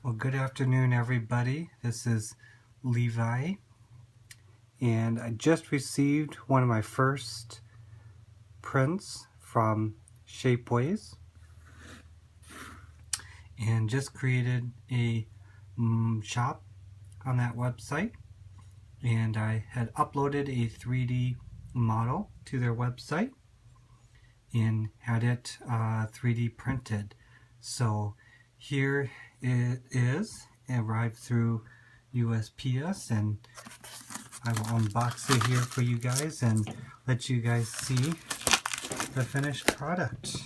Well, good afternoon, everybody. This is Levi, and I just received one of my first prints from Shapeways, and just created a shop on that website. And I had uploaded a 3D model to their website and had it 3D printed. So here it is. It arrived through USPS, and I will unbox it here for you guys and let you guys see the finished product.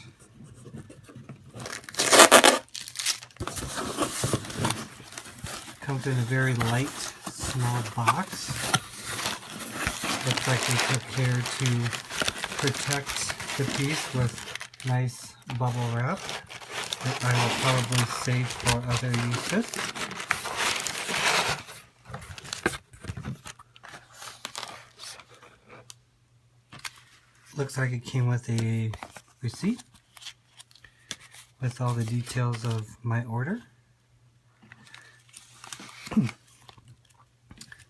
Comes in a very light, small box. Looks like they took care to protect the piece with nice bubble wrap that I will probably save for other uses. Looks like it came with a receipt with all the details of my order.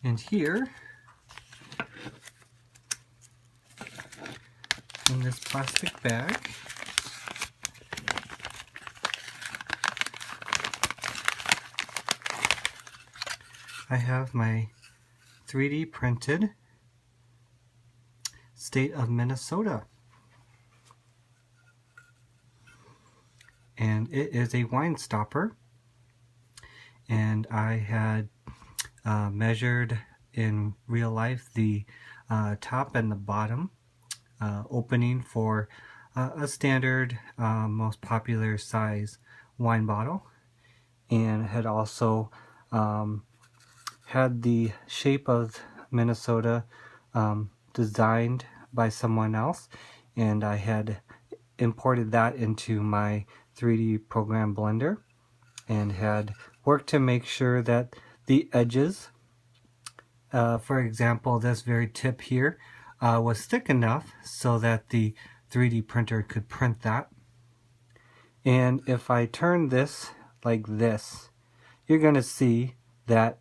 And here, in this plastic bag, I have my 3D printed State of Minnesota. And it is a wine stopper. And I had measured in real life the top and the bottom opening for a standard most popular size wine bottle, and had also had the shape of Minnesota designed by someone else, and I had imported that into my 3D program Blender and had worked to make sure that the edges, for example this very tip here, was thick enough so that the 3D printer could print that. And if I turn this like this, you're going to see that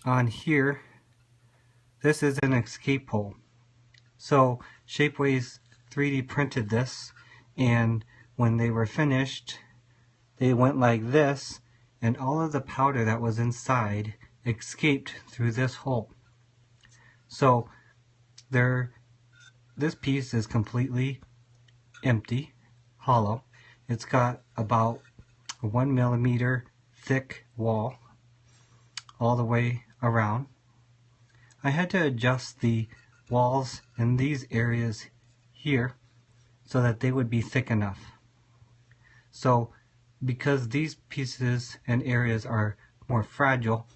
on here this is an escape hole. So Shapeways 3D printed this, and when they were finished they went like this, and all of the powder that was inside escaped through this hole. So this piece is completely empty, hollow. It's got about a 1 millimeter thick wall all the way around. I had to adjust the walls in these areas here so that they would be thick enough. So because these pieces and areas are more fragile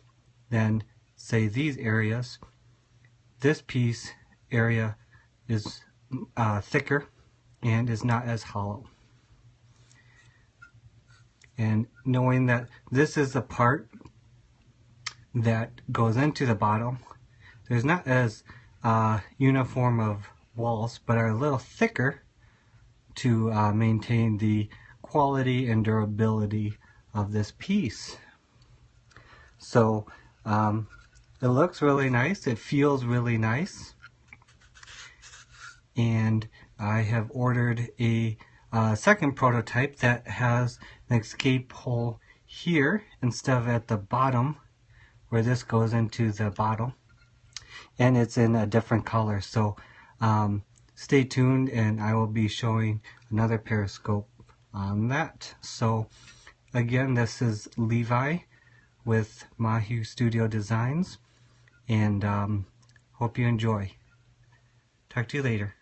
than say these areas, this piece area is thicker and is not as hollow. And knowing that this is the part that goes into the bottom, there's not as uniform of walls, but are a little thicker to maintain the quality and durability of this piece. So it looks really nice, it feels really nice, and I have ordered a second prototype that has an escape hole here instead of at the bottom where this goes into the bottle, and it's in a different color. So stay tuned, and I will be showing another periscope on that. So again, this is Levi with Mahu Studio Designs, and hope you enjoy. Talk to you later.